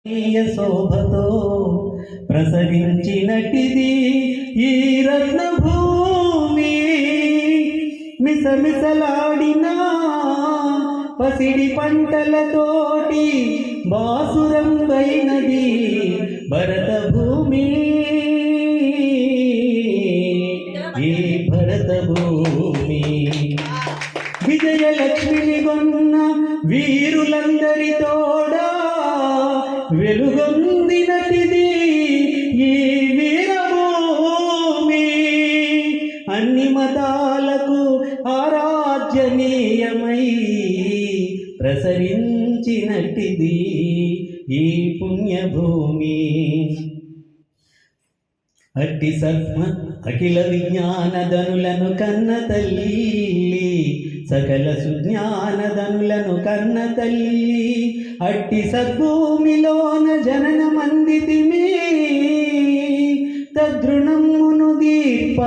శోభతో ప్రసరించినటిది ఈ రత్నభూమి. మిసమిసలాడిన పసిడి పంటలతోటి బాసురంగైనది భరత భూమి. ఈ భరత భూమి విజయలక్ష్మిని గొన్న వీరులందరి తోడా వెలుగొందినటిది ఈ వీరభూమి. అన్ని మతాలకు ఆరాధ్యనీయమై ప్రసరించినటిది ఈ పుణ్యభూమి. అట్టి సత్మ అఖిల విజ్ఞానధనులను కన్న తల్లి, సకల సుజ్ఞానధనులను కన్న తల్లి. అట్టి సద్భూమిలోన జనన మందితిమే తద్రుణమును దీర్ప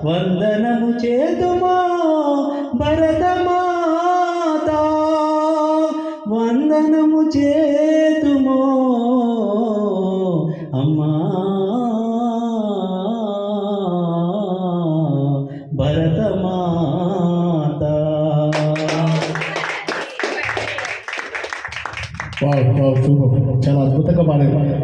వందనము చేతుమో భరతమాత, వందనము చేతుమో అమ్మా భరతమాత. సూపర్, చాలా అద్భుతంగా పాడారు.